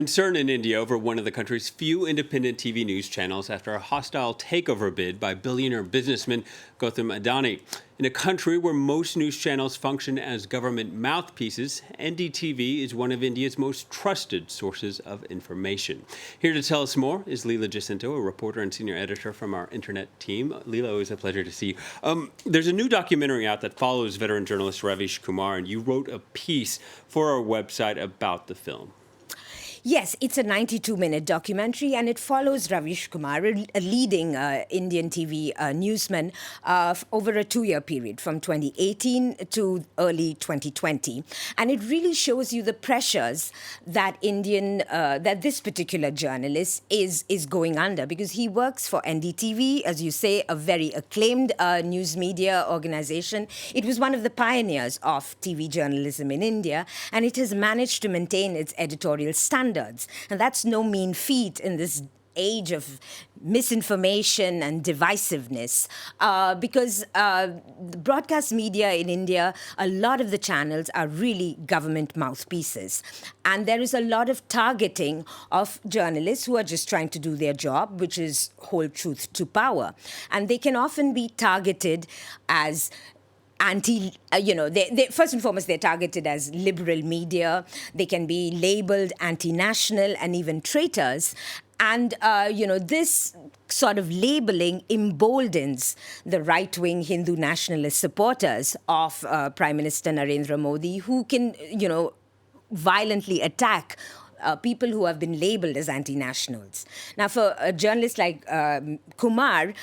Concern in India over one of the country's few independent TV news channels after a hostile takeover bid by billionaire businessman Gautam Adani. In a country where most news channels function as government mouthpieces, NDTV is one of India's most trusted sources of information. Here to tell us more is Leela Jacinto, a reporter and senior editor from our internet team. Leela, always a pleasure to see you. There's a new documentary out that follows veteran journalist Ravish Kumar, and you wrote a piece for our website about the film. Yes, it's a 92-minute documentary, and it follows Ravish Kumar, a leading Indian TV newsman, over a 2-year period, from 2018 to early 2020. And it really shows you the pressures that that this particular journalist is going under, because he works for NDTV, as you say, a very acclaimed news media organization. It was one of the pioneers of TV journalism in India, and it has managed to maintain its editorial standards. And that's no mean feat in this age of misinformation and divisiveness, because the broadcast media in India, a lot of the channels are really government mouthpieces. And there is a lot of targeting of journalists who are just trying to do their job, which is hold truth to power. And they can often be targeted as first and foremost, they're targeted as liberal media. They can be labeled anti-national and even traitors. And, this sort of labeling emboldens the right-wing Hindu nationalist supporters of Prime Minister Narendra Modi, who can, violently attack people who have been labeled as anti-nationals. Now, for a journalist like Kumar,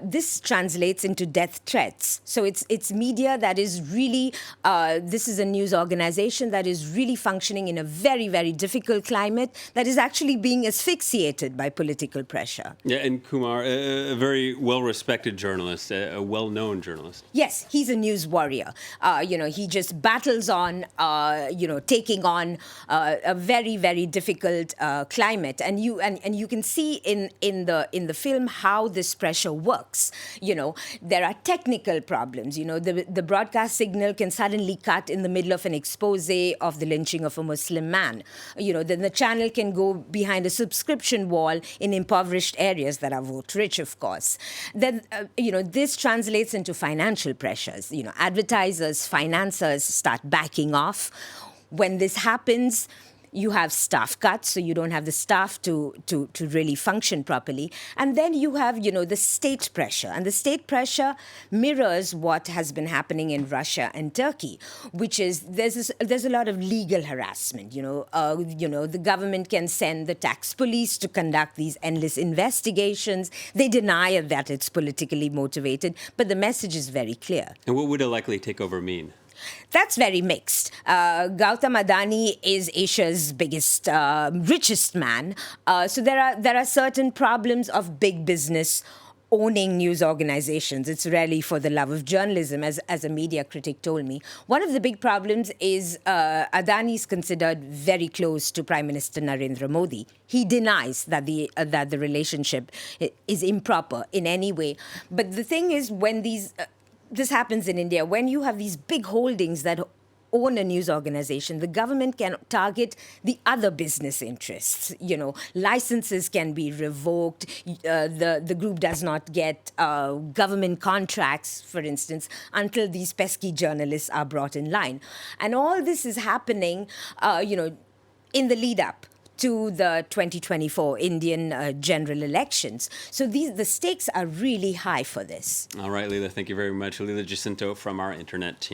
this translates into death threats. So it's media that is really, this is a news organization that is really functioning in a very, very difficult climate that is actually being asphyxiated by political pressure. Yeah, and Kumar, a very well-respected journalist, a well-known journalist. Yes, he's a news warrior. He just battles on, taking on a very, very difficult climate, and you can see in the film how this pressure works. There are technical problems. The broadcast signal can suddenly cut in the middle of an expose of the lynching of a Muslim man. Then the channel can go behind a subscription wall in impoverished areas that are vote rich, of course. Then this translates into financial pressures. Advertisers, financiers start backing off. When this happens, you have staff cuts, so you don't have the staff to really function properly. And then you have, the state pressure. And the state pressure mirrors what has been happening in Russia and Turkey, which is there's a lot of legal harassment. The government can send the tax police to conduct these endless investigations. They deny that it's politically motivated, but the message is very clear. And what would a likely takeover mean? That's very mixed. Gautam Adani is Asia's biggest, richest man. So there are certain problems of big business owning news organizations. It's rarely for the love of journalism, as a media critic told me. One of the big problems is Adani is considered very close to Prime Minister Narendra Modi. He denies that the relationship is improper in any way. But the thing is, when this happens in India, when you have these big holdings that own a news organization, the government can target the other business interests. Licenses can be revoked. The group does not get government contracts, for instance, until these pesky journalists are brought in line. And all this is happening, in the lead up to the 2024 Indian general elections. So the stakes are really high for this. All right, Leela, thank you very much. Leela Jacinto from our internet team.